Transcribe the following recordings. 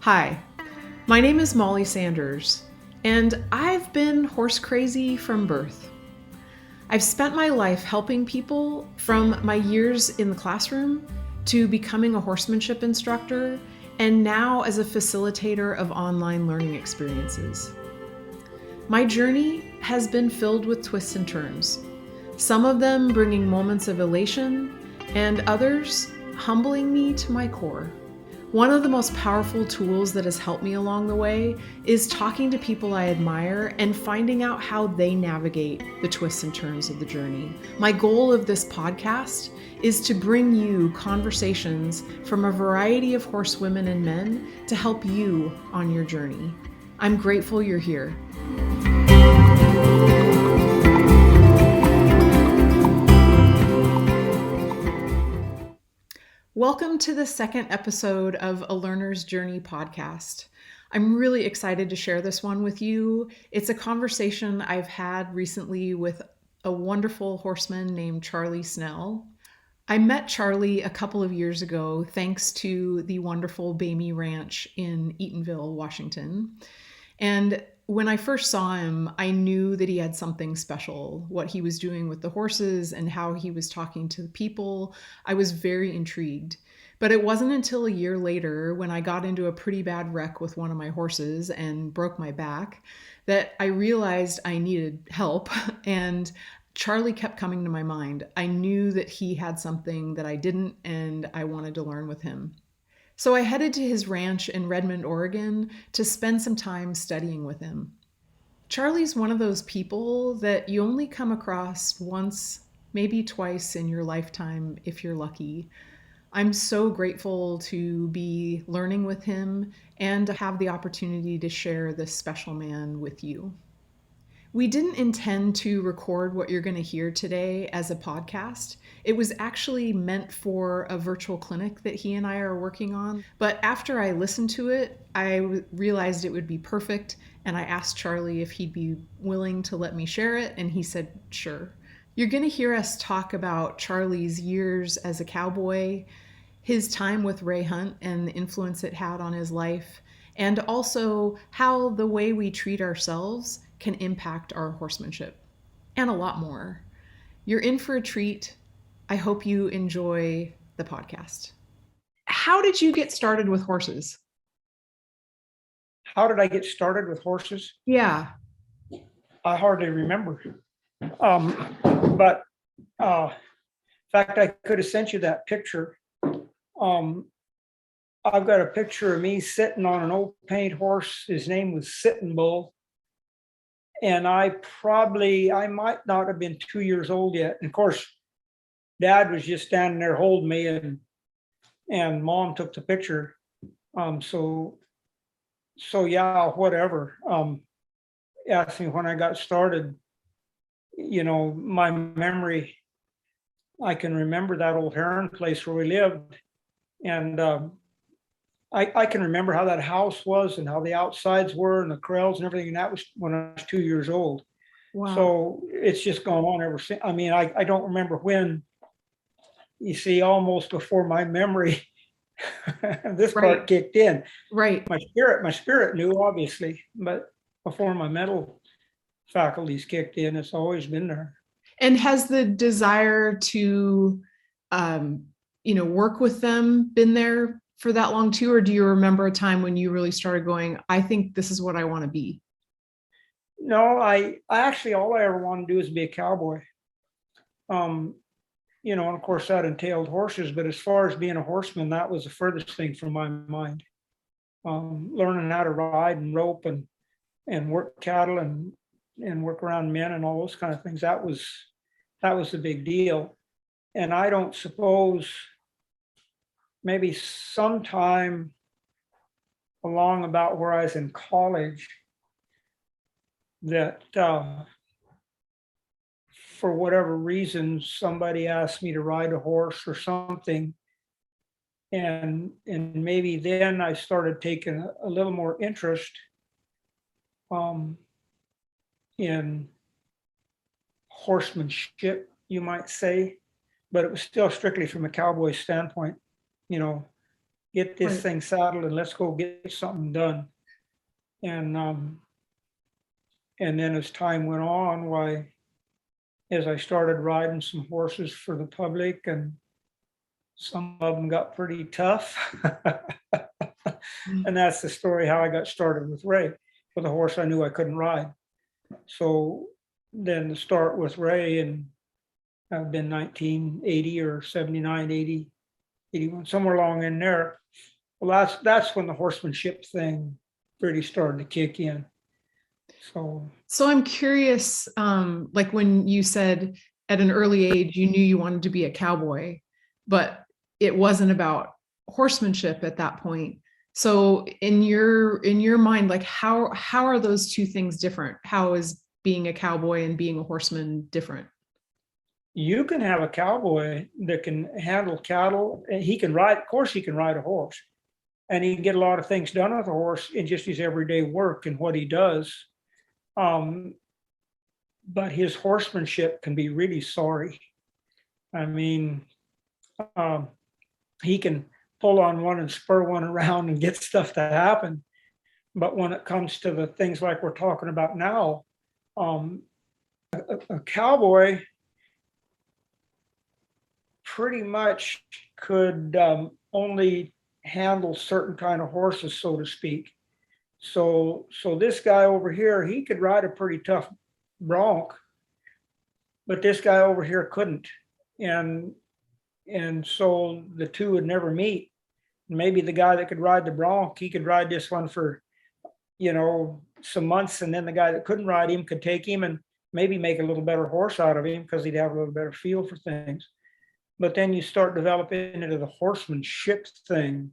Hi, my name is Molly Sanders, and I've been horse crazy from birth. I've spent my life helping people from my years in the classroom to becoming a horsemanship instructor, and now as a facilitator of online learning experiences. My journey has been filled with twists and turns, some of them bringing moments of elation, and others humbling me to my core. One of the most powerful tools that has helped me along the way is talking to people I admire and finding out how they navigate the twists and turns of the journey. My goal of this podcast is to bring you conversations from a variety of horsewomen and men to help you on your journey. I'm grateful you're here. Welcome to the second episode of A Learner's Journey podcast. I'm really excited to share this one with you. It's a conversation I've had recently with a wonderful horseman named Charley Snell. I met Charley a couple of years ago thanks to the wonderful Bamey Ranch in Eatonville, Washington. And when I first saw him, I knew that he had something special. What he was doing with the horses and how he was talking to the people, I was very intrigued. But it wasn't until a year later, when I got into a pretty bad wreck with one of my horses and broke my back, that I realized I needed help. And Charley kept coming to my mind. I knew that he had something that I didn't, and I wanted to learn with him. So I headed to his ranch in Redmond, Oregon to spend some time studying with him. Charley's one of those people that you only come across once, maybe twice in your lifetime if you're lucky. I'm so grateful to be learning with him and to have the opportunity to share this special man with you. We didn't intend to record what you're going to hear today as a podcast. It was actually meant for a virtual clinic that he and I are working on. But after I listened to it, I realized it would be perfect. And I asked Charley if he'd be willing to let me share it. And he said, sure. You're going to hear us talk about Charley's years as a cowboy, his time with Ray Hunt and the influence it had on his life, and also how the way we treat ourselves can impact our horsemanship, and a lot more. You're in for a treat. I hope you enjoy the podcast. How did you get started with horses? How did I get started with horses? Yeah. I hardly remember. But in fact, I could have sent you that picture. I've got a picture of me sitting on an old paint horse. His name was Sitting Bull. And I might not have been 2 years old yet. And of course, Dad was just standing there holding me, and Mom took the picture. So yeah, whatever. Asked me when I got started. My memory, I can remember that old heron place where we lived. And I can remember how that house was and how the outsides were and the corrals and everything. And that was when I was 2 years old. Wow. So it's just gone on ever since. I mean, I don't remember when, you see, almost before my memory, this part kicked in. Right. My spirit knew, obviously, but before my mental faculties kicked in, it's always been there. And has the desire to, work with them been there for that long too? Or do you remember a time when you really started going, I think this is what I want to be? No, I actually, all I ever wanted to do is be a cowboy. And of course that entailed horses, but as far as being a horseman, that was the furthest thing from my mind. Learning how to ride and rope and work cattle and work around men and all those kind of things. That was the big deal. And I don't suppose, maybe sometime along about where I was in college, that for whatever reason, somebody asked me to ride a horse or something. And maybe then I started taking a little more interest in horsemanship, you might say, but it was still strictly from a cowboy standpoint. get this Right. thing saddled and let's go get something done. And and then as time went on, why, as I started riding some horses for the public, and some of them got pretty tough. Mm. And that's the story how I got started with Ray, with a horse I knew I couldn't ride. So then to start with Ray, and I've been 1980 or 79, 80, 81, somewhere along in there. Well, that's when the horsemanship thing really started to kick in. So So I'm curious, like when you said at an early age you knew you wanted to be a cowboy, but it wasn't about horsemanship at that point. So in your mind, like how are those two things different? How is being a cowboy and being a horseman different? you can have a cowboy that can handle cattle, and he can ride, of course, he can ride a horse, and he can get a lot of things done with a horse in just his everyday work and what he does. Um, but his horsemanship can be really sorry. I mean, um, he can pull on one and spur one around and get stuff to happen. But when it comes to the things like we're talking about now, um, a cowboy pretty much could only handle certain kind of horses, so to speak. So this guy over here, he could ride a pretty tough bronc, but this guy over here couldn't. And and so the two would never meet. Maybe the guy that could ride the bronc, he could ride this one for, some months, and then the guy that couldn't ride him could take him and maybe make a little better horse out of him because he'd have a little better feel for things. But then you start developing into the horsemanship thing.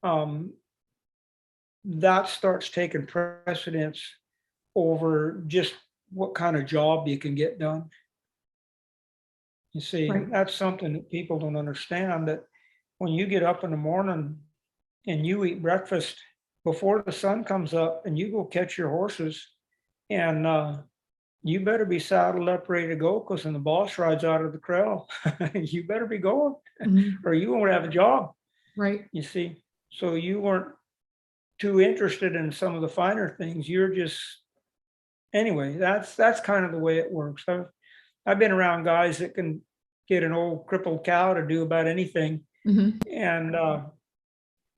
Um, that starts taking precedence over just what kind of job you can get done. You see, Right. that's something that people don't understand, that when you get up in the morning and you eat breakfast before the sun comes up and you go catch your horses, and you better be saddled up ready to go, because when the boss rides out of the corral, you better be going Mhm. or you won't have a job, Right. you see. So you weren't too interested in some of the finer things. You're just, anyway, that's kind of the way it works. I've been around guys that can get an old crippled cow to do about anything, Mhm. and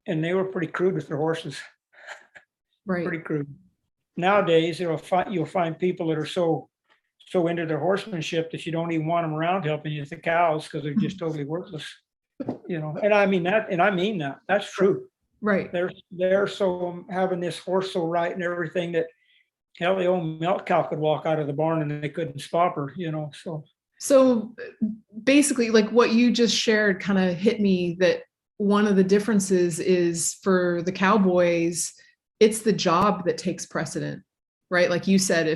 and they were pretty crude with their horses, Right. pretty crude. Nowadays, you'll find people that are so into their horsemanship that you don't even want them around helping you with the cows because they're just totally worthless. And I mean that, That's true. Right. They're so having this horse so right and everything that hell, the old milk cow could walk out of the barn and they couldn't stop her. So So basically, like what you just shared kind of hit me that one of the differences is for the cowboys, it's the job that takes precedent, right? Like you said,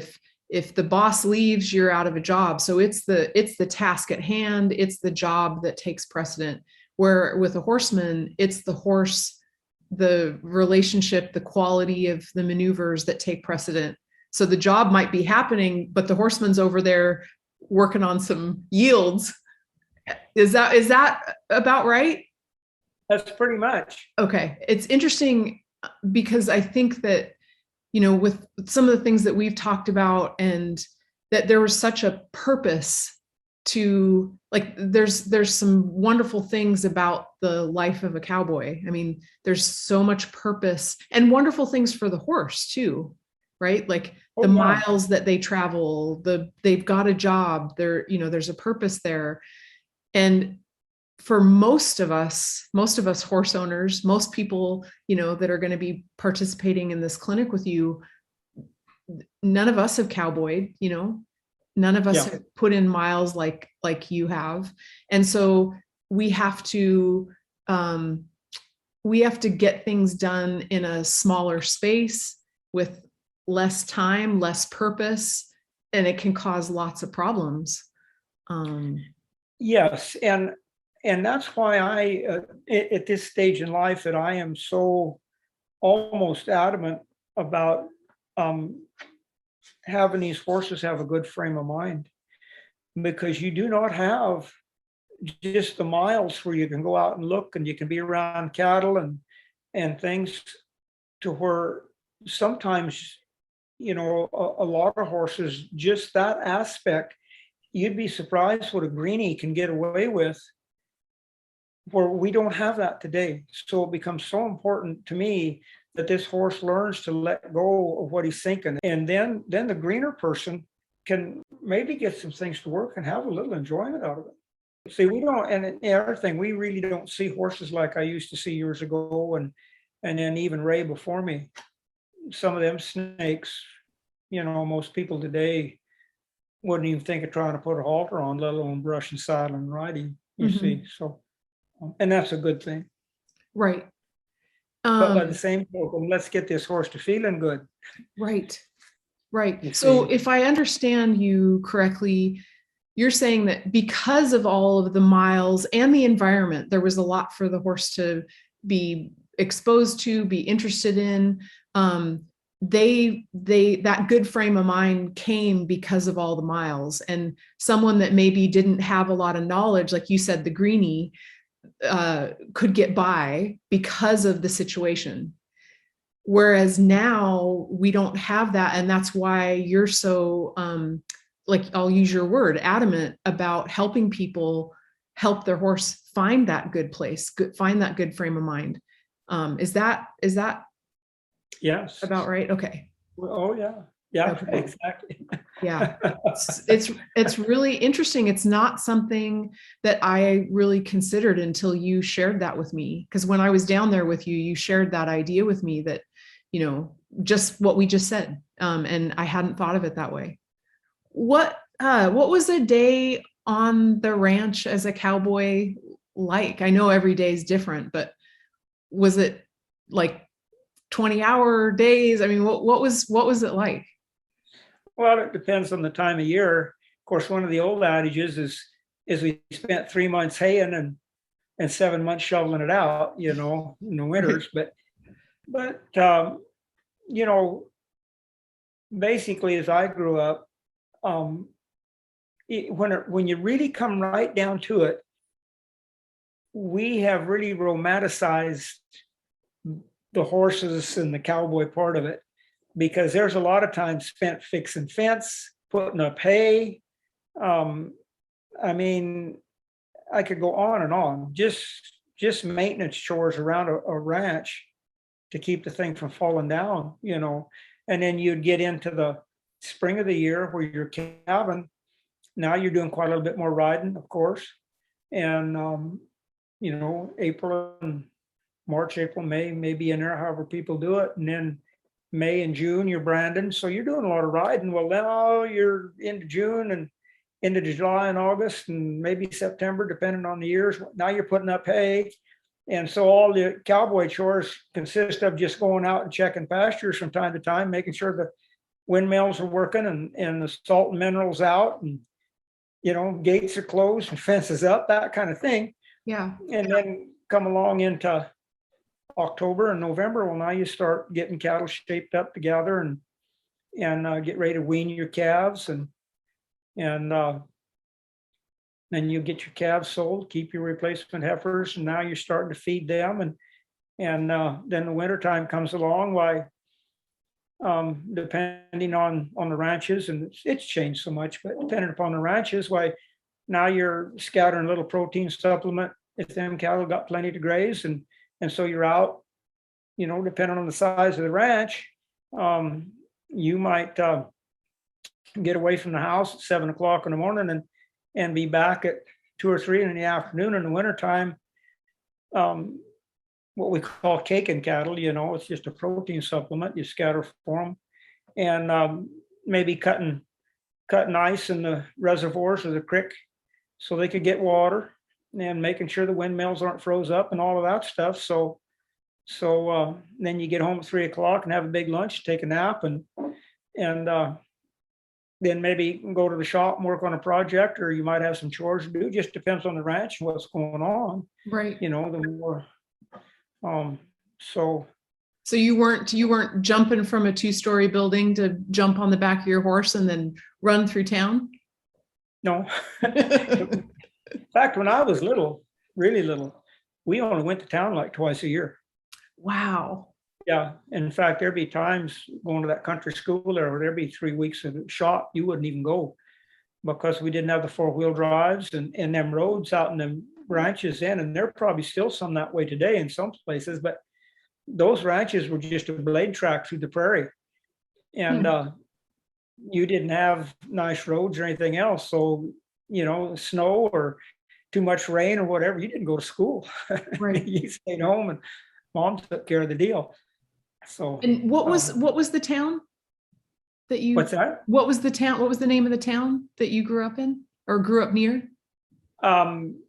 if the boss leaves, you're out of a job. So it's the task at hand, it's the job that takes precedent. Where with a horseman, it's the horse, the relationship, the quality of the maneuvers that take precedent. So the job might be happening, but the horseman's over there working on some yields. Is that about right? that's pretty much. Okay. It's interesting because I think that, with some of the things that we've talked about, and that there was such a purpose to, like, there's some wonderful things about the life of a cowboy. I mean, there's so much purpose and wonderful things for the horse too, right? Like the Oh yeah. miles that they travel, they've got a job, there's a purpose there. And for most of us horse owners, most people, that are going to be participating in this clinic with you, none of us have cowboyed, none of us Yeah. have put in miles like you have. And so we have to um, we have to get things done in a smaller space with less time, less purpose, and it can cause lots of problems. um, Yes, and that's why at this stage in life, that I am so almost adamant about um, having these horses have a good frame of mind, because you do not have just the miles where you can go out and look and you can be around cattle and things, to where sometimes, a lot of horses, just that aspect, you'd be surprised what a greenie can get away with, where we don't have that today. So it becomes so important to me that this horse learns to let go of what he's thinking. And then the greener person can maybe get some things to work and have a little enjoyment out of it. See, we don't, and the other thing, we really don't see horses like I used to see years ago, and then even Ray before me. Some of them snakes, most people today wouldn't even think of trying to put a halter on, let alone brush and saddle and riding, you see. So, and that's a good thing. Right. But by the same token, let's get this horse to feeling good. Right. Right. So if I understand you correctly, you're saying that because of all of the miles and the environment, there was a lot for the horse to be exposed to, be interested in. That good frame of mind came because of all the miles. And someone that maybe didn't have a lot of knowledge, like you said, the greenie, could get by because of the situation. Whereas now we don't have that. And that's why you're so, like, I'll use your word, adamant about helping people help their horse find that good place, find that good frame of mind. Is that yes about right? Okay. Oh yeah. Yeah, okay. Exactly. Yeah. It's really interesting. It's not something that I really considered until you shared that with me. Because when I was down there with you, you shared that idea with me that, just what we just said. And I hadn't thought of it that way. What was a day on the ranch as a cowboy like? I know every day is different, but was it like 20-hour days? I mean, what was it like? Well, it depends on the time of year. Of course, one of the old adages is we spent 3 months haying and 7 months shoveling it out, in the winters. But basically, as I grew up, when you really come right down to it, we have really romanticized the horses and the cowboy part of it, because there's a lot of time spent fixing fence, putting up hay. I mean, I could go on and on, just maintenance chores around a ranch to keep the thing from falling down, and then you'd get into the spring of the year where you're calving. Now you're doing quite a little bit more riding, of course. And, April and March, April, May, maybe in there, however people do it. And then May and June, you're branding. So you're doing a lot of riding. Well, now you're into June and into July and August and maybe September, depending on the years. Now you're putting up hay. And so all the cowboy chores consist of just going out and checking pastures from time to time, making sure the windmills are working and the salt and minerals out, and, gates are closed and fences up, that kind of thing. Yeah. And then come along into October and November. Well, now you start getting cattle shaped up together and get ready to wean your calves, and then you get your calves sold, keep your replacement heifers, and now you're starting to feed them, and then the winter time comes along. Why, depending on the ranches, and it's changed so much, but depending upon the ranches, why now you're scattering a little protein supplement if them cattle got plenty to graze, and so you're out, depending on the size of the ranch, you might get away from the house at 7 o'clock in the morning and be back at 2 or 3 in the afternoon in the wintertime. What we call caking cattle, it's just a protein supplement. You scatter for them, and maybe cutting ice in the reservoirs of the creek so they could get water, and making sure the windmills aren't froze up and all of that stuff. So then you get home at 3 o'clock and have a big lunch, take a nap, and then maybe go to the shop and work on a project, or you might have some chores to do. It just depends on the ranch and what's going on. Right. The more, So you weren't jumping from a 2-story building to jump on the back of your horse and then run through town? No. fact, when I was little, really little, we only went to town like twice a year. Wow. Yeah. In fact, there'd be times going to that country school there, where there'd be 3 weeks of shot. You wouldn't even go because we didn't have the 4-wheel drives and them roads out in them ranches in, and there probably still some that way today in some places, but those ranches were just a blade track through the prairie. And Hmm. you didn't have nice roads or anything else. So, snow or too much rain or whatever, you didn't go to school. Right. You stayed home and mom took care of the deal. So, And what was the town that what's you that? what was the town? What was the name of the town that you grew up in or grew up near? Um,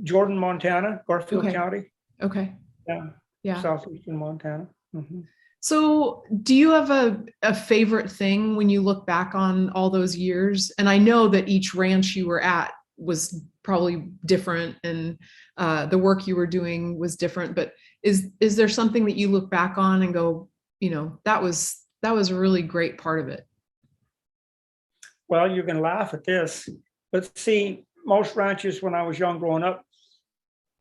Jordan, Montana, Garfield Okay. County. Okay. Yeah, Yeah. southeastern Montana. Mhm. So, do you have a favorite thing when you look back on all those years? And I know that each ranch you were at was probably different, and the work you were doing was different. But is there something that you look back on and go, that was a really great part of it? Well, you're going to laugh at this, but see, most ranches when I was young growing up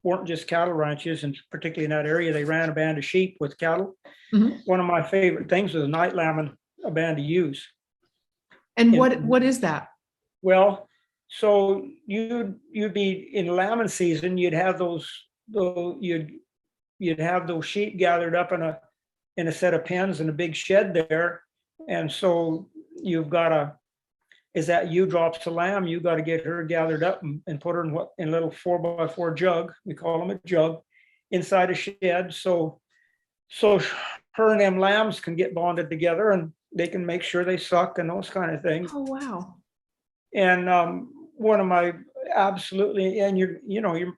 weren't just cattle ranches, and particularly in that area, they ran a band of sheep with cattle. Mhm. One of my favorite things was a night lambing a band of ewes. And And what is that? well, so you'd be in lambing season, you'd have you'd have those sheep gathered up in a set of pens in a big shed there. And so you've got to, as that ewe drops a lamb, you got to get her gathered up and put her in a little 4x4 jug. We call them a jug inside a shed. So her and them lambs can get bonded together and they can make sure they suck and those kind of things. Oh, wow. And one of my absolutely, and you're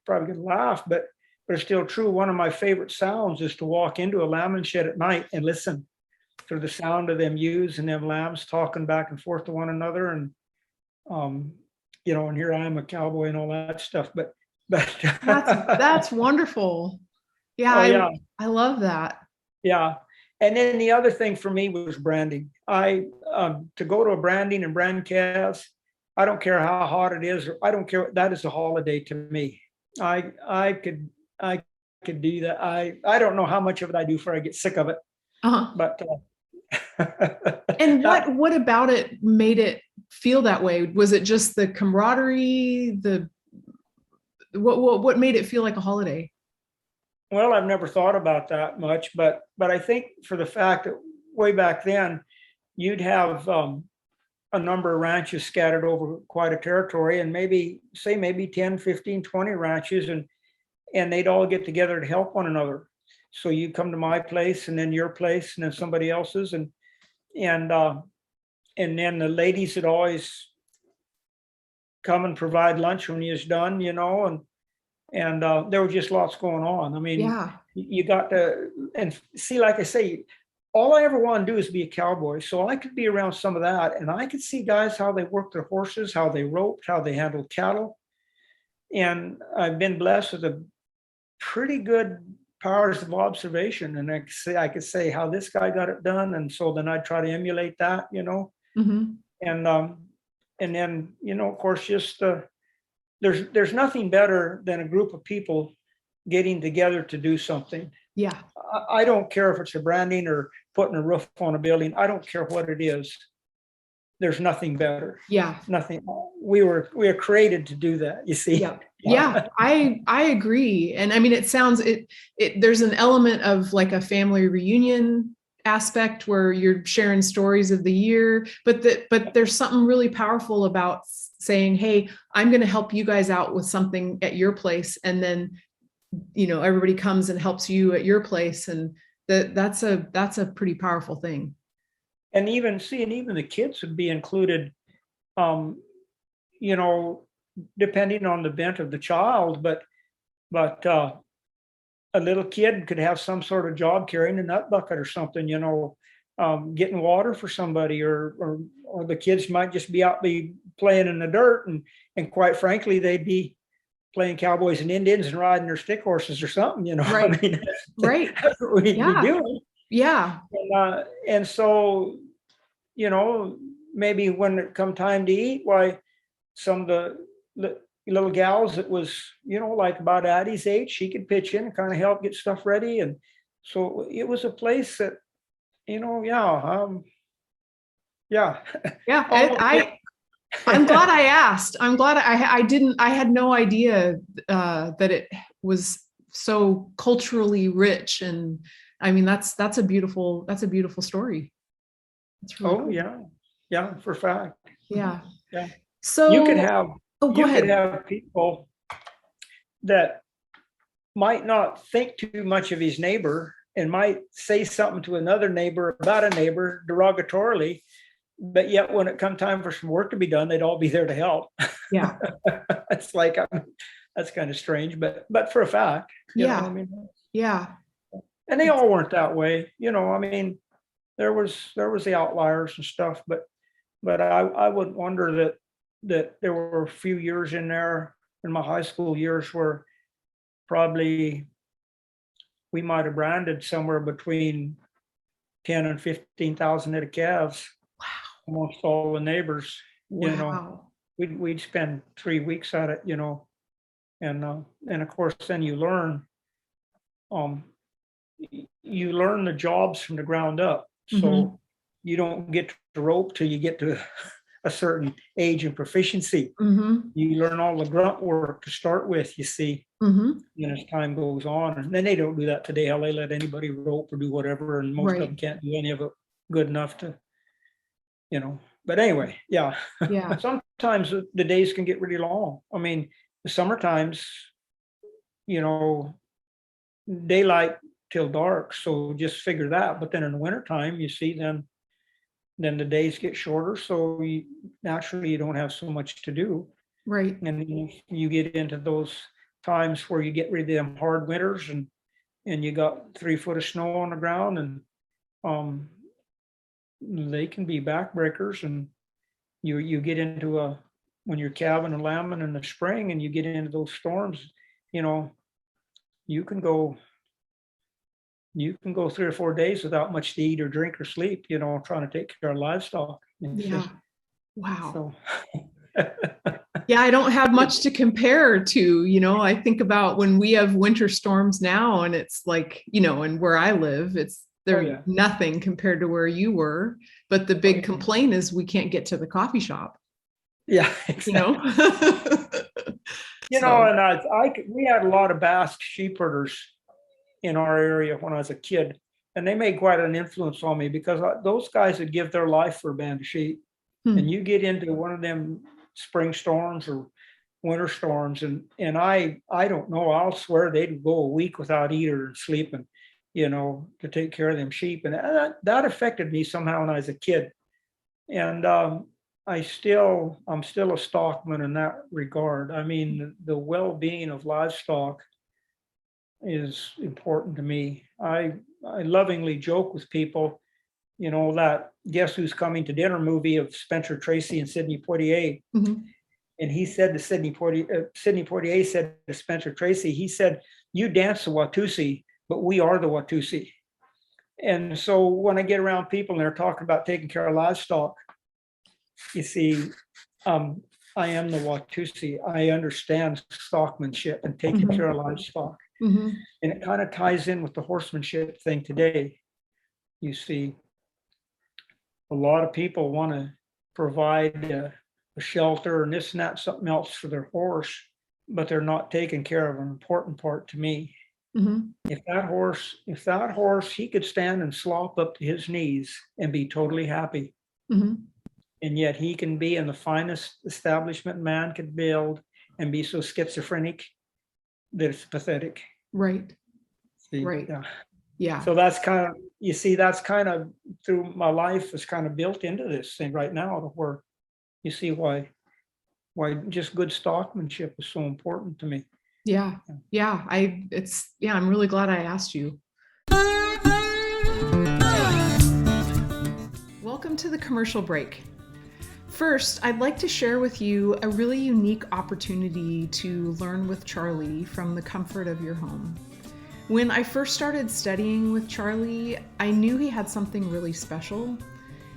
probably gonna laugh, but it's still true. One of my favorite sounds is to walk into a lambing shed at night and listen to the sound of them ewes and them lambs talking back and forth to one another. And um, and here I am a cowboy and all that stuff. But That's wonderful. Yeah, oh yeah, I love that. yeah. And then the other thing for me was branding. I to go to a branding and brand calves. I don't care how hot it is, or I don't care. That is a holiday to me. I could do that. I don't know how much of it I do before I get sick of it. Uh-huh. But And that, what about it made it feel that way? Was it just the camaraderie, the what made it feel like a holiday? well, I've never thought about that much, but I think for the fact that way back then you'd have a number of ranches scattered over quite a territory, and maybe 10, 15, 20 ranches, and they'd all get together to help one another. So you come to my place and then your place and then somebody else's, and and then the ladies would always come and provide lunch when you was done, and there was just lots going on. I mean, Yeah. you got to, and see, like I say, all I ever want to do is be a cowboy. So I could be around some of that, and I could see guys how they work their horses, how they roped, how they handled cattle, and I've been blessed with a pretty good powers of observation, and I could say how this guy got it done, and so then I'd try to emulate that. Hmm. And and then of course, just there's nothing better than a group of people getting together to do something. Yeah. I don't care if it's a branding or putting a roof on a building. I don't care what it is. There's nothing better. Yeah. Nothing. We are created to do that. You see. Yeah. Yeah, I agree. And I mean, it there's an element of like a family reunion aspect where you're sharing stories of the year, but there's something really powerful about saying, "Hey, I'm going to help you guys out with something at your place," and then everybody comes and helps you at your place, and that's a pretty powerful thing. And even the kids would be included. Um, you know, depending on the bent of the child, but a little kid could have some sort of job carrying a nut bucket or something, getting water for somebody, or the kids might just be playing in the dirt, and quite frankly, they'd be playing cowboys and Indians and riding their stick horses or something. I Right. mean, Right. that's what we'd be Yeah. doing. Yeah. And so, maybe when it come time to eat, why some of little gals that was, like about Addie's age, she could pitch in and kind of help get stuff ready. And so it was a place that, yeah. Yeah, Almost, I'm glad I asked. I'm glad I had no idea that it was so culturally rich. And I mean, that's a beautiful story. That's really cool. yeah, for fact. Yeah. Yeah. So You could have go ahead. people that might not think too much of his neighbor and might say something to another neighbor about a neighbor derogatorily, but yet when it come time for some work to be done, they'd all be there to help. Yeah. It's like, that's kind of strange, but for a fact, Yeah. Yeah. And they all weren't that way, I mean, there was the outliers and stuff, but I would wonder that there were a few years in there in my high school years where probably we might have branded somewhere between 10 and 15,000 head of calves. Wow. Amongst all the neighbors. Wow. We'd spend 3 weeks at it, and of course then you learn the jobs from the ground up. So you don't get to rope till you get to a certain age and proficiency. You learn all the grunt work to start with, you see, and as time goes on. And then they don't do that today. How they let anybody rope or do whatever, and most of them can't do any of it good enough to, but anyway, yeah. Sometimes the days can get really long. I mean, the summer times, daylight till dark, so just figure that. But then in the wintertime, you see, then the days get shorter, so naturally you don't have so much to do. Right. And you get into those times where you get rid of them hard winters, and you got 3 foot of snow on the ground, and they can be backbreakers. And you get into when you're calving and lambing in the spring and you get into those storms, you can go 3 or 4 days without much to eat or drink or sleep, trying to take care of livestock. Yeah. Wow. So. Yeah, I don't have much to compare to, I think about when we have winter storms now, and it's like, and where I live, they're nothing compared to where you were. But the big complaint is we can't get to the coffee shop. Yeah, exactly. And we had a lot of Basque sheep herders in our area when I was a kid, and they made quite an influence on me, because those guys would give their life for a band of sheep. And you get into one of them spring storms or winter storms, and I don't know, I'll swear they'd go a week without eating or sleeping, to take care of them sheep. And that affected me somehow when I was a kid. And I'm still a stockman in that regard. I mean, the well-being of livestock is important to me. I lovingly joke with people, that Guess Who's Coming to Dinner movie of Spencer Tracy and Sidney Poitier. And he said to Sidney Poitier said to Spencer Tracy, he said, "You dance the Watusi, but we are the Watusi." And so when I get around people and they're talking about taking care of livestock, you see, I am the Watusi. I understand stockmanship and taking care of livestock. And it kind of ties in with the horsemanship thing today. You see, a lot of people want to provide a shelter and this and that, something else for their horse, but they're not taking care of an important part to me. If that horse, he could stand and slop up to his knees and be totally happy. And yet he can be in the finest establishment man could build and be so schizophrenic that it's pathetic. Right. See, right. Yeah. So that's kind of through my life is kind of built into this thing right now, to where you see why just good stockmanship is so important to me. Yeah. I'm really glad I asked you. Welcome to the commercial break. First, I'd like to share with you a really unique opportunity to learn with Charley from the comfort of your home. When I first started studying with Charley, I knew he had something really special.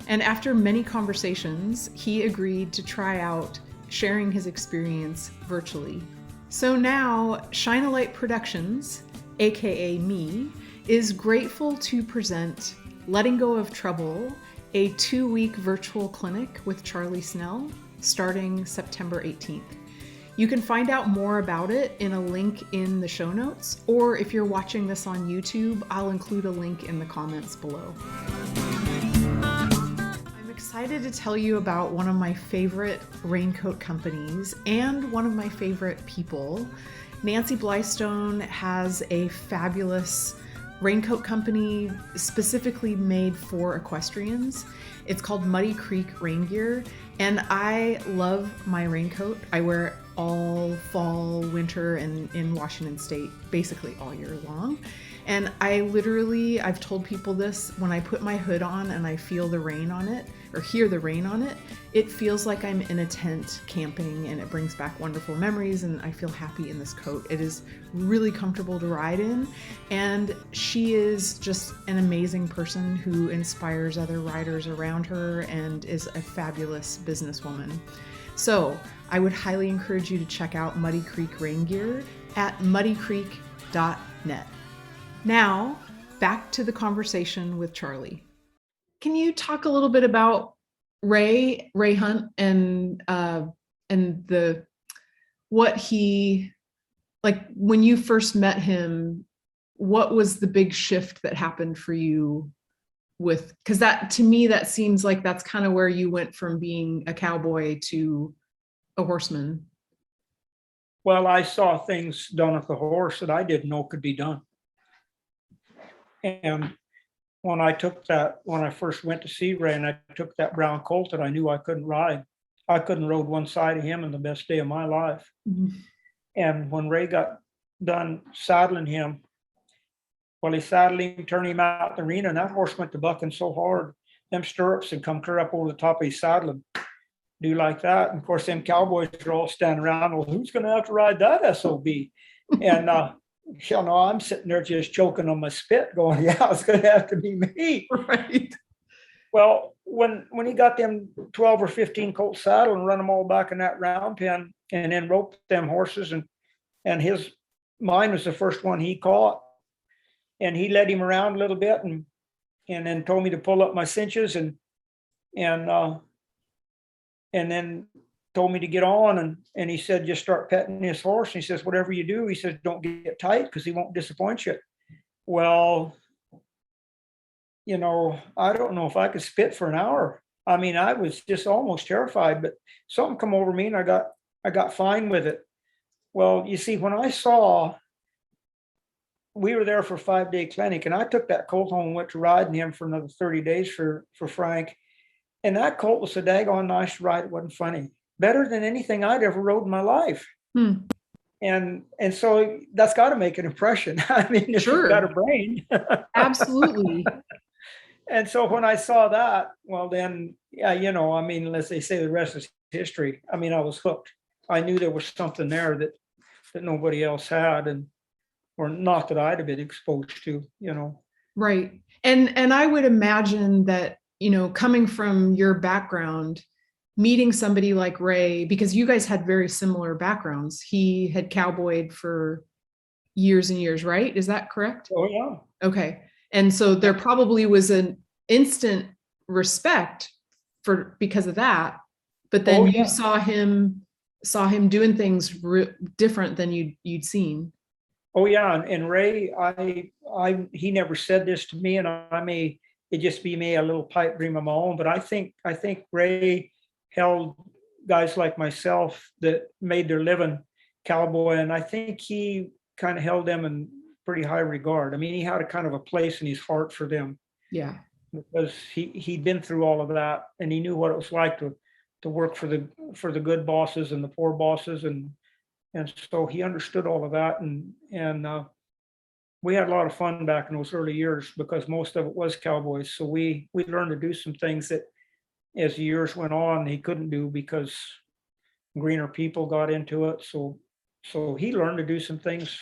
And after many conversations, he agreed to try out sharing his experience virtually. So now, Shine a Light Productions, aka me, is grateful to present Letting Go of Trouble, a 2-week virtual clinic with Charley Snell, starting September 18th. You can find out more about it in a link in the show notes, or if you're watching this on YouTube, I'll include a link in the comments below. I'm excited to tell you about one of my favorite raincoat companies and one of my favorite people. Nancy Blystone has a fabulous raincoat company specifically made for equestrians. It's called Muddy Creek Rain Gear, and I love my raincoat. I wear it all fall, winter, and in Washington State, basically all year long. And I've told people this, when I put my hood on and I feel the rain on it, or hear the rain on it, it feels like I'm in a tent camping, and it brings back wonderful memories, and I feel happy in this coat. It is really comfortable to ride in, and she is just an amazing person who inspires other riders around her and is a fabulous businesswoman. So I would highly encourage you to check out Muddy Creek Rain Gear at muddycreek.net. Now, back to the conversation with Charley. Can you talk a little bit about Ray Hunt, and what he, like, when you first met him, what was the big shift that happened for you with, because that, to me, that seems like that's kind of where you went from being a cowboy to a horseman. Well, I saw things done with the horse that I didn't know could be done. And when I first went to see Ray and I took that brown colt that I knew I couldn't ride, I couldn't rode one side of him in the best day of my life. Mm-hmm. And when Ray got done saddling him, well, he saddled him, turned him out the arena, and that horse went to bucking so hard, them stirrups had come clear up over the top of his saddle and do like that. And of course, them cowboys are all standing around, well, who's going to have to ride that SOB? And I'm sitting there just choking on my spit going, yeah, it's going to have to be me. Right. Well, when he got them 12 or 15 colt saddle and run them all back in that round pen and then roped them horses, and mine was the first one he caught, and he led him around a little bit and then told me to pull up my cinches and then told me to get on, and he said, just start petting his horse. And he says, whatever you do, he says, don't get tight because he won't disappoint you. Well, I don't know if I could spit for an hour. I mean, I was just almost terrified, but something come over me and I got fine with it. Well, you see, we were there for a 5-day clinic, and I took that colt home and went to riding him for another 30 days for Frank. And that colt was so daggone nice to ride, it wasn't funny. Better than anything I'd ever rode in my life. And so that's got to make an impression. I mean, if sure. You've got a brain. Absolutely. And so when I saw that, well, then, yeah, I mean, as they say, the rest is history. I mean, I was hooked. I knew there was something there that nobody else had, or not that I'd have been exposed to, Right. And I would imagine that, coming from your background, meeting somebody like Ray, because you guys had very similar backgrounds. He had cowboyed for years and years, right? Is that correct? Oh, yeah. Okay. And so there probably was an instant respect because of that, but then you saw him doing things different than you'd seen. Oh yeah, and Ray, he never said this to me, and it just be me, a little pipe dream of my own. But I think Ray held guys like myself that made their living cowboy, and I think he kind of held them in pretty high regard. I mean, he had a kind of a place in his heart for them. Yeah, because he'd been through all of that, and he knew what it was like to work for the good bosses and the poor bosses, and so he understood all of that, and we had a lot of fun back in those early years because most of it was cowboys. So we learned to do some things that, as the years went on, he couldn't do because greener people got into it. So he learned to do some things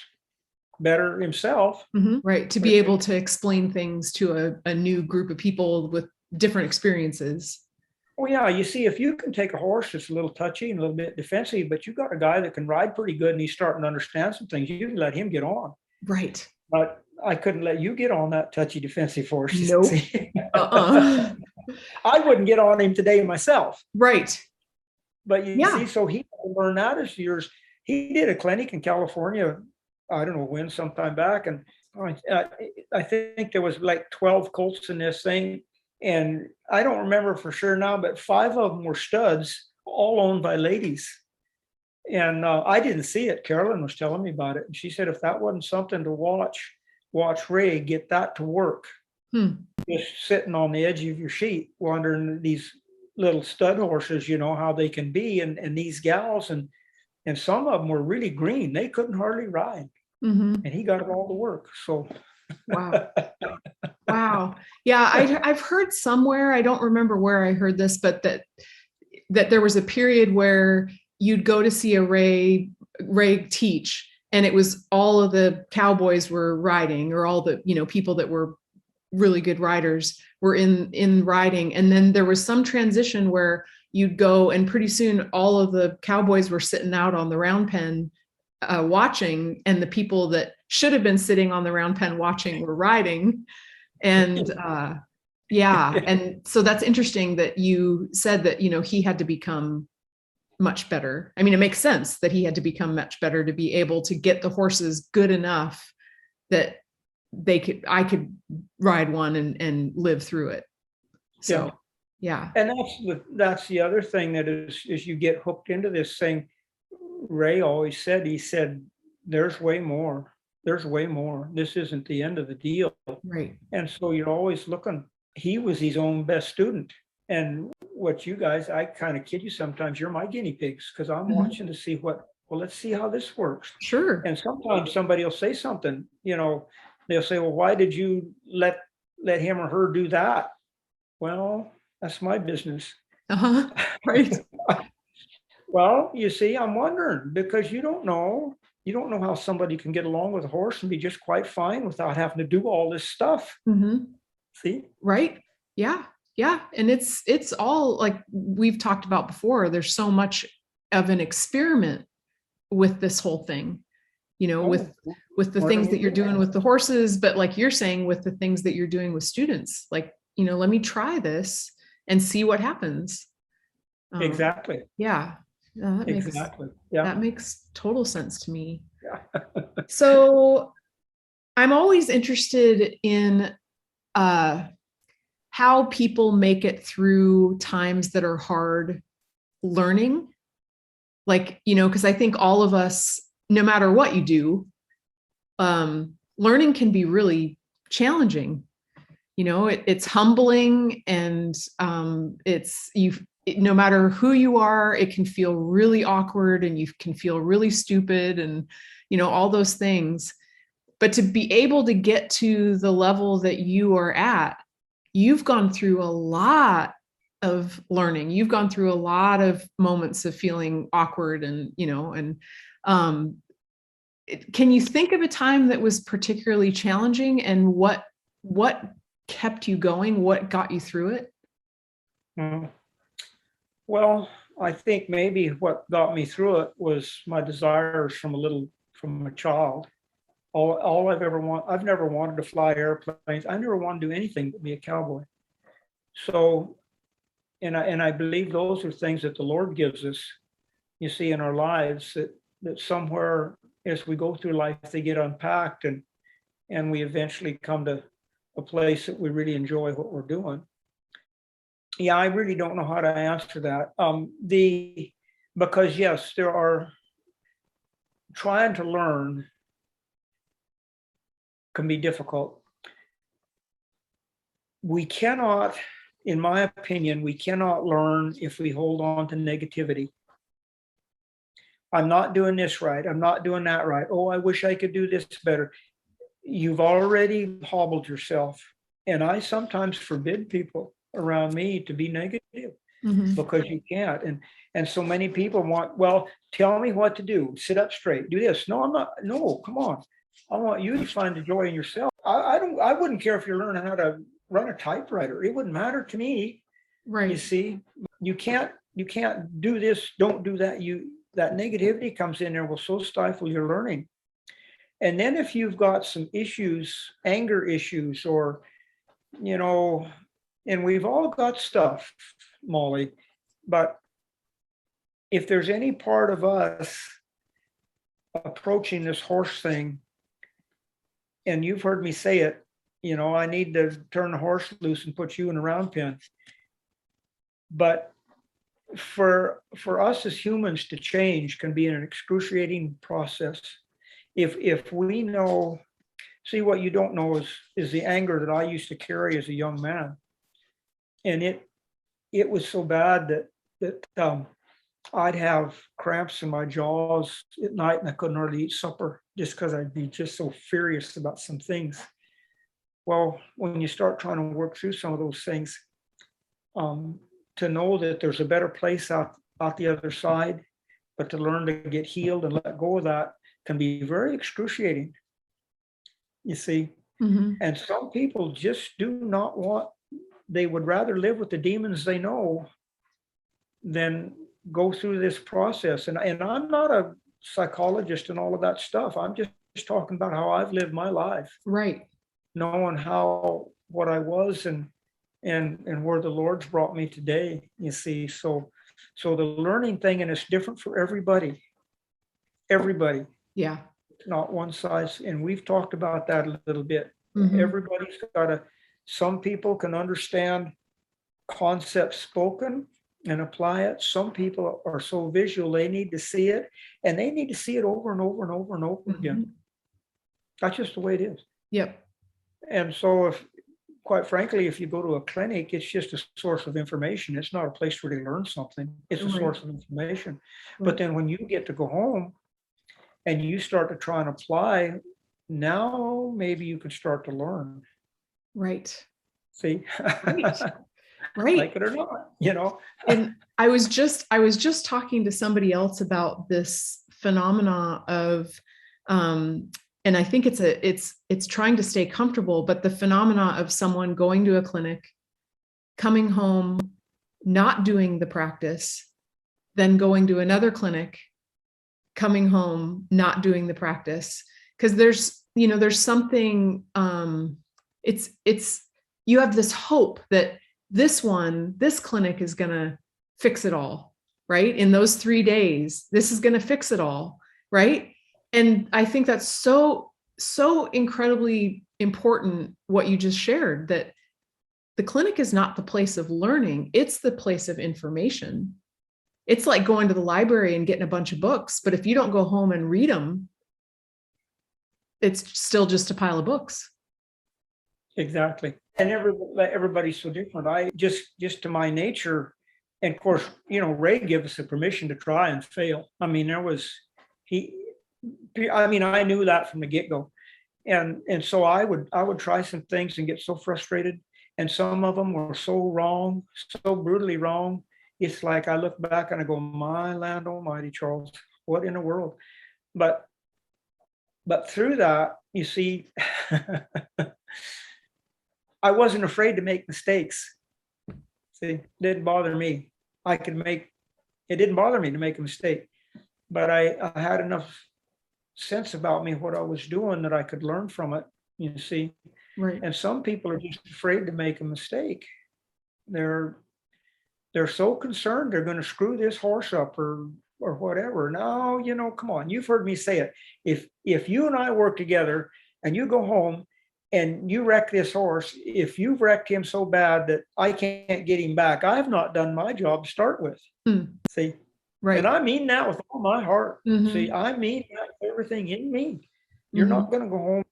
better himself. Mm-hmm. Right, to be able to explain things to a new group of people with different experiences. Oh yeah, you see, if you can take a horse that's a little touchy and a little bit defensive, but you got a guy that can ride pretty good and he's starting to understand some things, you can let him get on. Right. But I couldn't let you get on that touchy defensive horse, you Nope. see. Uh-uh. I wouldn't get on him today myself. Right. But you see, Yeah. so he learned that as years. He did a clinic in California, I don't know when, sometime back, and I think there was like 12 colts in this thing, and I don't remember for sure now, but 5 of them were studs, all owned by ladies. And I didn't see it. Carolyn was telling me about it, and she said if that wasn't something to watch Ray get that to work, just sitting on the edge of your seat, wondering these little stud horses, how they can be, and these gals, and some of them were really green. They couldn't hardly ride, Mm-hmm. and he got it all to work. So, Wow. Wow. Yeah, I've heard somewhere, I don't remember where I heard this, but that there was a period where you'd go to see a Ray teach, and it was all of the cowboys were riding, or all the, people that were really good riders were in riding. And then there was some transition where you'd go, and pretty soon all of the cowboys were sitting out on the round pen watching, and the people that should have been sitting on the round pen watching were riding. And yeah, and so that's interesting that you said that, he had to become much better. I mean, it makes sense that he had to become much better to be able to get the horses good enough that I could ride one and live through it. So yeah. And that's the other thing that is you get hooked into this thing. Ray always said, he said, there's way more. There's way more. This isn't the end of the deal. Right. And so you're always looking. He was his own best student. And what you guys, I kind of kid you sometimes, you're my guinea pigs, because I'm watching to see let's see how this works. Sure. And sometimes somebody will say something, they'll say, well, why did you let him or her do that? Well, that's my business. Uh-huh. Right. Well, you see, I'm wondering, because you don't know how somebody can get along with a horse and be just quite fine without having to do all this stuff. Mm-hmm. See? Right. Yeah. Yeah. And it's all, like we've talked about before, there's so much of an experiment with this whole thing, with the things that you're doing with the horses, but like you're saying, with the things that you're doing with students, like, let me try this and see what happens. Exactly. Yeah. That makes total sense to me. Yeah. So I'm always interested in how people make it through times that are hard learning. Like, because I think all of us, no matter what you do, learning can be really challenging. It's humbling, and no matter who you are, it can feel really awkward, and you can feel really stupid, and all those things. But to be able to get to the level that you are at, you've gone through a lot of learning. You've gone through a lot of moments of feeling awkward, and can you think of a time that was particularly challenging, and what kept you going? What got you through it? Well, I think maybe what got me through it was my desires from a child. All I've never wanted to fly airplanes. I never wanted to do anything but be a cowboy. So, and I believe those are things that the Lord gives us, you see, in our lives, that somewhere as we go through life, they get unpacked, and we eventually come to a place that we really enjoy what we're doing. Yeah, I really don't know how to answer that. Because yes, there are, trying to learn can be difficult. We cannot, in my opinion, we cannot learn if we hold on to negativity. I'm not doing this right. I'm not doing that right. Oh, I wish I could do this better. You've already hobbled yourself. And I sometimes forbid people around me to be negative, because you can't. And so many people want, well, tell me what to do. Sit up straight. Do this. No, I'm not. No, come on. I want you to find the joy in yourself. I wouldn't care if you're learning how to run a typewriter. It wouldn't matter to me. Right. You see, you can't do this, don't do that. That negativity comes in there will so stifle your learning. And then if you've got some issues, anger issues, or, and we've all got stuff, Molly, but if there's any part of us approaching this horse thing, and you've heard me say it, I need to turn the horse loose and put you in a round pen. But for us as humans to change can be an excruciating process. If we know, see, what you don't know is the anger that I used to carry as a young man. And it was so bad that I'd have cramps in my jaws at night, and I couldn't hardly eat supper just because I'd be just so furious about some things. Well, when you start trying to work through some of those things, to know that there's a better place out the other side, but to learn to get healed and let go of that can be very excruciating, you see. Mm-hmm. And some people just do not want, they would rather live with the demons they know than go through this process. And I'm not a psychologist and all of that stuff. I'm just talking about how I've lived my life. Right. Knowing what I was and where the Lord's brought me today, you see. So the learning thing, and it's different for everybody. Everybody. Yeah. Not one size. And we've talked about that a little bit. Mm-hmm. Everybody's got some people can understand concepts spoken and apply it. Some people are so visual, they need to see it, and they need to see it over and over and over and over Mm-hmm. again. That's just the way it is. Yep. And so quite frankly, if you go to a clinic, it's just a source of information. It's not a place where they learn something. It's a source of information. Right. But then when you get to go home and you start to try and apply, now maybe you can start to learn. Right. See? Right. Right. Like it or not, And I was just talking to somebody else about this phenomena of, and I think it's trying to stay comfortable, but the phenomena of someone going to a clinic, coming home, not doing the practice, then going to another clinic, coming home, not doing the practice. Because there's something, you have this hope that this clinic is going to fix it all, right? In those 3 days, this is going to fix it all, right? And I think that's so incredibly important what you just shared, that the clinic is not the place of learning, it's the place of information. It's like going to the library and getting a bunch of books, but if you don't go home and read them, it's still just a pile of books. Exactly. And everybody's so different. I just to my nature, and of course, Ray gave us the permission to try and fail. I mean, I knew that from the get-go. And so I would try some things and get so frustrated. And some of them were so wrong, so brutally wrong. It's like I look back and I go, my land almighty, Charles, what in the world? But through that, you see, I wasn't afraid to make mistakes. See, it didn't bother me. It didn't bother me to make a mistake, but I had enough sense about me, what I was doing, that I could learn from it, you see. Right. And some people are just afraid to make a mistake. They're so concerned they're going to screw this horse up or whatever. No, come on. You've heard me say it. If you and I work together and you go home and you wreck this horse, if you've wrecked him so bad that I can't get him back, I've not done my job to start with. See? Right. And I mean that with all my heart. Mm-hmm. See, I mean that with everything in me. You're not going to go home.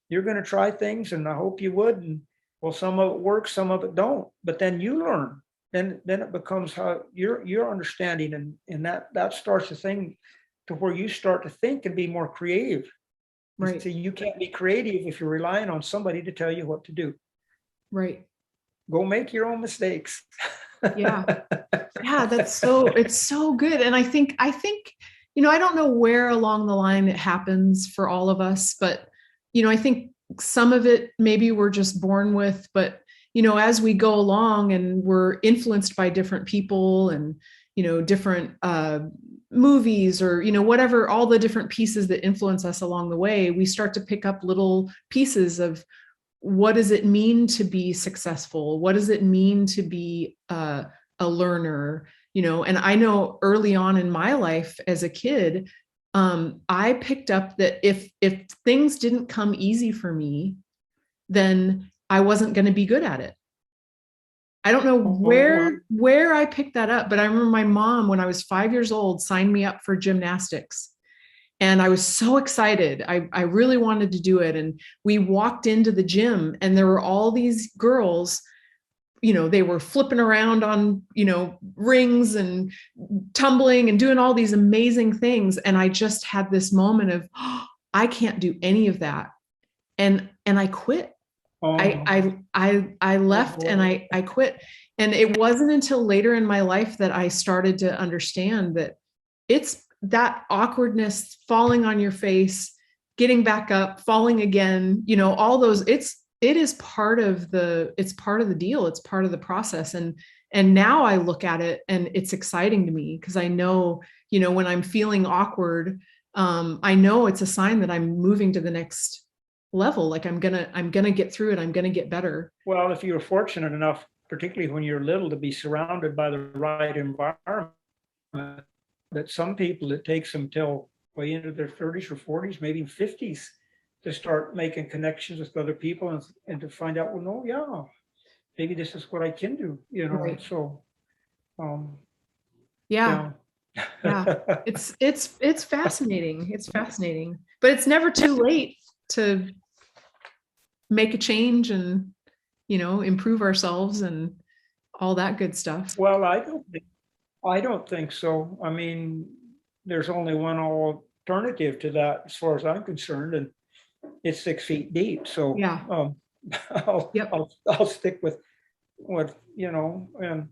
You're going to try things, and I hope you would. And well, some of it works, some of it don't. But then you learn. Then it becomes how your understanding, and that starts a thing to where you start to think and be more creative. Right. See, you can't be creative if you're relying on somebody to tell you what to do. Right. Go make your own mistakes. Yeah. Yeah, it's so good. And I think, I don't know where along the line it happens for all of us, but, I think some of it maybe we're just born with, but, as we go along and we're influenced by different people and, different movies or, whatever, all the different pieces that influence us along the way, we start to pick up little pieces of what does it mean to be successful? What does it mean to be a learner? And I know early on in my life as a kid, I picked up that if things didn't come easy for me, then I wasn't going to be good at it. I don't know where I picked that up, but I remember my mom, when I was 5 years old, signed me up for gymnastics. And I was so excited. I really wanted to do it. And we walked into the gym and there were all these girls, they were flipping around on, rings and tumbling and doing all these amazing things. And I just had this moment of, oh, I can't do any of that. And I quit. I left and I quit. And it wasn't until later in my life that I started to understand that it's that awkwardness, falling on your face, getting back up, falling again, all those, it is part of the deal. It's part of the process. And now I look at it and it's exciting to me because I know, when I'm feeling awkward, I know it's a sign that I'm moving to the next level. Like I'm gonna get through it. I'm gonna get better. Well, if you're fortunate enough, particularly when you're little, to be surrounded by the right environment, that some people, it takes them till way into their 30s or 40s, maybe 50s, to start making connections with other people and to find out, well, no, yeah, maybe this is what I can do, Right. So, yeah. It's fascinating. It's fascinating, but it's never too late to make a change and, improve ourselves and all that good stuff. Well, I don't think so. I mean, there's only one alternative to that as far as I'm concerned, and it's 6 feet deep. So yeah, I'll stick with what, and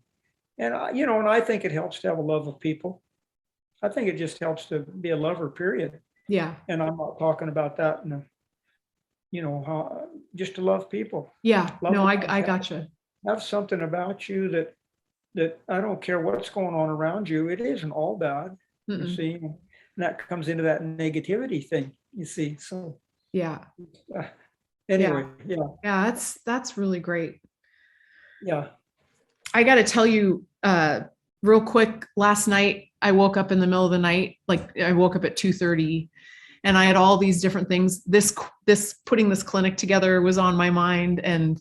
I think it helps to have a love of people. I think it just helps to be a lover, period. Yeah. And I'm not talking about that in how just to love people. Yeah. No, I gotcha. Have something about you that I don't care what's going on around you. It isn't all bad, you see, and that comes into that negativity thing, you see. So yeah. Anyway, yeah, that's really great. Yeah. I got to tell you, real quick, last night I woke up in the middle of the night, like I woke up at 2:30, and I had all these different things. This putting this clinic together was on my mind, and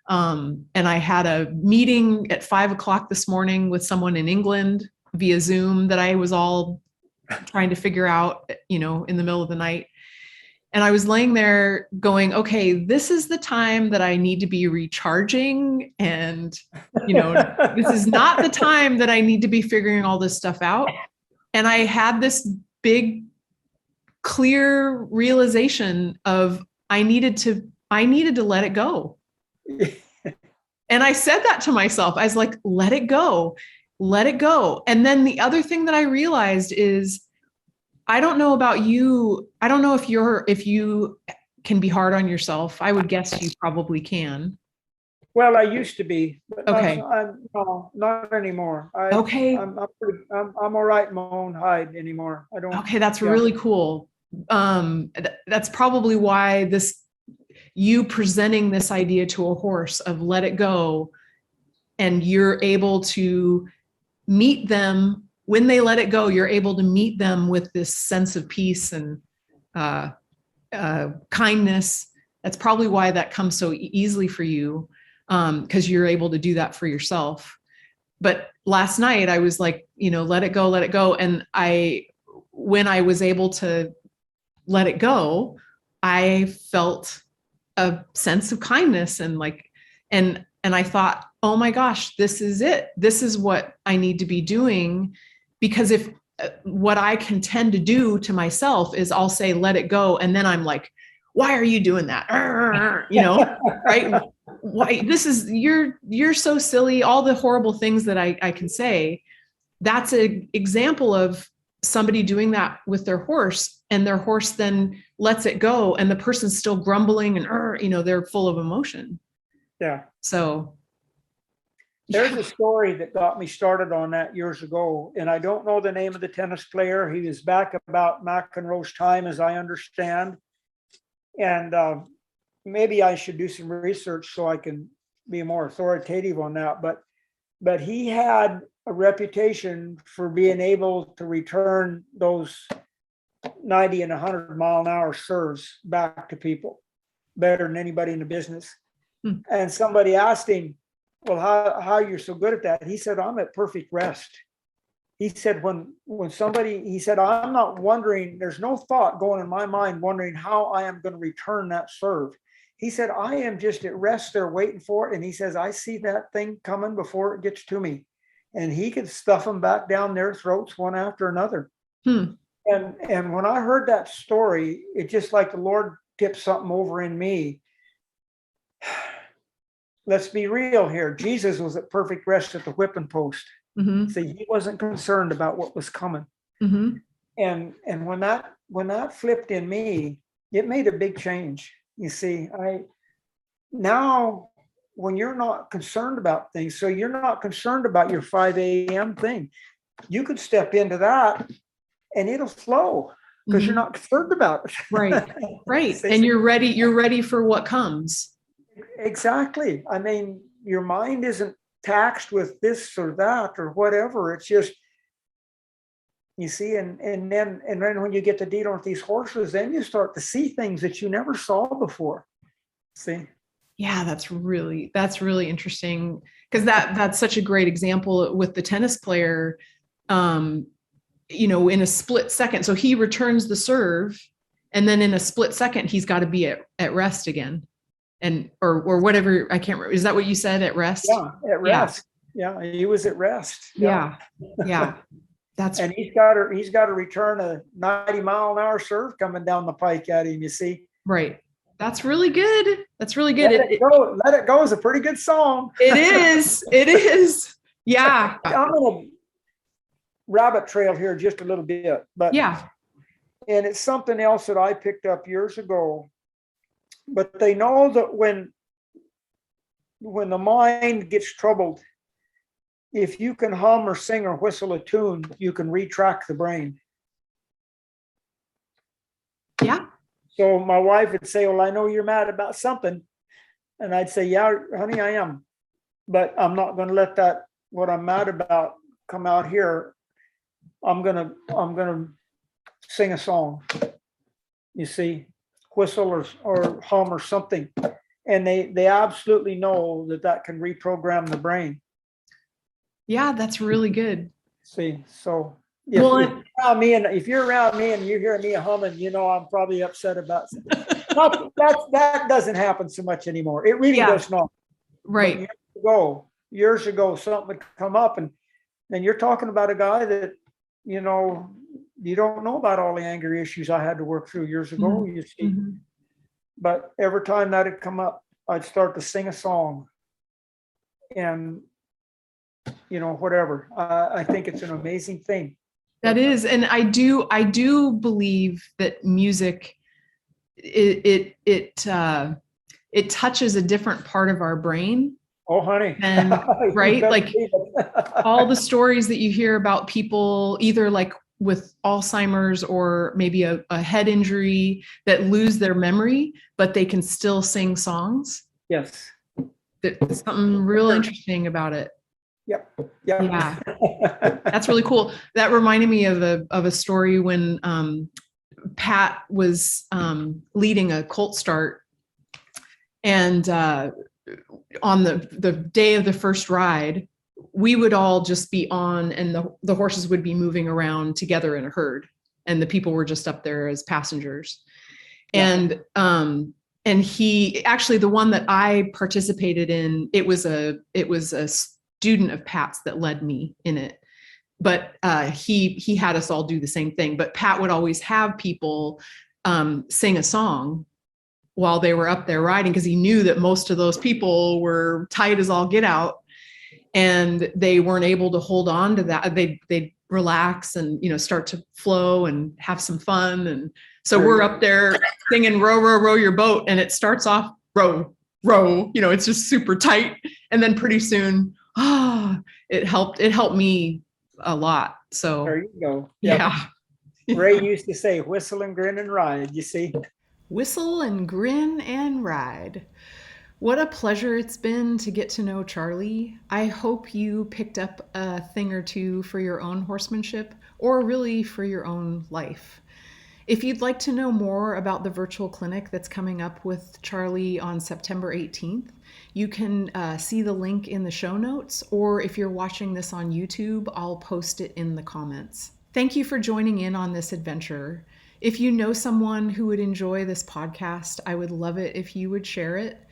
I had a meeting at 5:00 this morning with someone in England via Zoom that I was all trying to figure out, in the middle of the night. And I was laying there going, okay, this is the time that I need to be recharging. And, this is not the time that I need to be figuring all this stuff out. And I had this big, clear realization of I needed to let it go. And I said that to myself. I was like, let it go. Let it go. And then the other thing that I realized is, I don't know about you. I don't know if you can be hard on yourself. I would guess you probably can. Well, I used to be, but okay. No, not anymore. Okay. I'm all right in my own hide anymore. I don't. Okay, that's really cool. That's probably why you presenting this idea to a horse of let it go, and you're able to meet them when they let it go. You're able to meet them with this sense of peace and kindness. That's probably why that comes so easily for you, because you're able to do that for yourself. But last night I was like, let it go, let it go. And when I was able to let it go, I felt a sense of kindness and I thought, oh my gosh, this is it. This is what I need to be doing. Because if what I can tend to do to myself is I'll say, let it go. And then I'm like, why are you doing that? Right? Why you're so silly. All the horrible things that I can say. That's an example of somebody doing that with their horse, and their horse then lets it go, and the person's still grumbling and they're full of emotion. Yeah. So There's yeah. a story that got me started on that years ago, and I don't know the name of the tennis player. He was back about McEnroe's time, as I understand. And maybe I should do some research so I can be more authoritative on that. But he had a reputation for being able to return those 90 and 100-mile-an-hour serves back to people better than anybody in the business. And somebody asked him, well, how you're so good at that? He said, I'm at perfect rest. He said, when somebody, he said, I'm not wondering, there's no thought going in my mind wondering how I am going to return that serve. He said, I am just at rest there waiting for it. And he says, I see that thing coming before it gets to me. And he could stuff them back down their throats one after another. And when I heard that story, it just like the Lord tipped something over in me. Let's be real here. Jesus was at perfect rest at the whipping post. So he wasn't concerned about what was coming. And when that flipped in me, it made a big change. You see, now when you're not concerned about things, so you're not concerned about your 5 a.m. thing, you could step into that and it'll flow because you're not concerned about it. Right. And you're ready for what comes. Exactly. I mean, your mind isn't taxed with this or that or whatever. It's just, you see, and then when you get to deal with these horses, then you start to see things that you never saw before. See? Yeah, that's really interesting, because that's such a great example with the tennis player. In a split second, so he returns the serve, and then in a split second, he's got to be at rest again. And or whatever, I can't remember. Is that what you said, at rest? Yeah, at rest. Yeah, he was at rest. Yeah. That's and he's got to return a 90-mile-an-hour serve coming down the pike at him. You see, right? That's really good. Let It Go is a pretty good song. It is. Yeah. I'm gonna rabbit trail here just a little bit, but yeah. And it's something else that I picked up years ago. But they know that when the mind gets troubled, if you can hum or sing or whistle a tune, you can retract the brain. Yeah. So my wife would say, well, I know you're mad about something. And I'd say, yeah, honey, I am. But I'm not going to let what I'm mad about come out here. I'm going to sing a song, you see, whistle or hum or something. And they absolutely know that can reprogram the brain. Yeah, that's really good. See, so if you're around me and you hear me humming, I'm probably upset about something. that doesn't happen so much anymore. It really does not. Right. Years ago, something would come up, and you're talking about a guy that, you don't know about all the anger issues I had to work through years ago, you see. But every time that had come up, I'd start to sing a song. And, whatever. I think it's an amazing thing. That is. And I do believe that music, it touches a different part of our brain. Oh, honey. And right. Like all the stories that you hear about people either like with Alzheimer's or maybe a head injury that lose their memory, but they can still sing songs. Yes. There's something real interesting about it. Yep. Yeah. That's really cool. That reminded me of a story when Pat was leading a colt start, and on the day of the first ride, we would all just be on, and the horses would be moving around together in a herd, and the people were just up there as passengers. Yeah. And he actually, the one that I participated in, it was a student of Pat's that led me in it. But he had us all do the same thing. But Pat would always have people sing a song while they were up there riding, because he knew that most of those people were tight as all get out, and they weren't able to hold on to that. They'd relax and start to flow and have some fun. And so we're up there singing "Row, row, row your boat," and it starts off row, row, it's just super tight. And then pretty soon, it helped me a lot. So There you go. Yep. yeah. Ray used to say, whistle and grin and ride, you see. Whistle and grin and ride. What a pleasure it's been to get to know Charley. I hope you picked up a thing or two for your own horsemanship, or really for your own life. If you'd like to know more about the virtual clinic that's coming up with Charley on September 18th, you can see the link in the show notes, or if you're watching this on YouTube, I'll post it in the comments. Thank you for joining in on this adventure. If you know someone who would enjoy this podcast, I would love it if you would share it.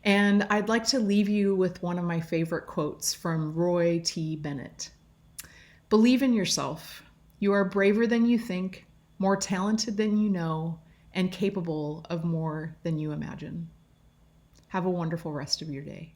And I'd like to leave you with one of my favorite quotes from Roy T. Bennett. Believe in yourself. You are braver than you think, more talented than you know, and capable of more than you imagine. Have a wonderful rest of your day.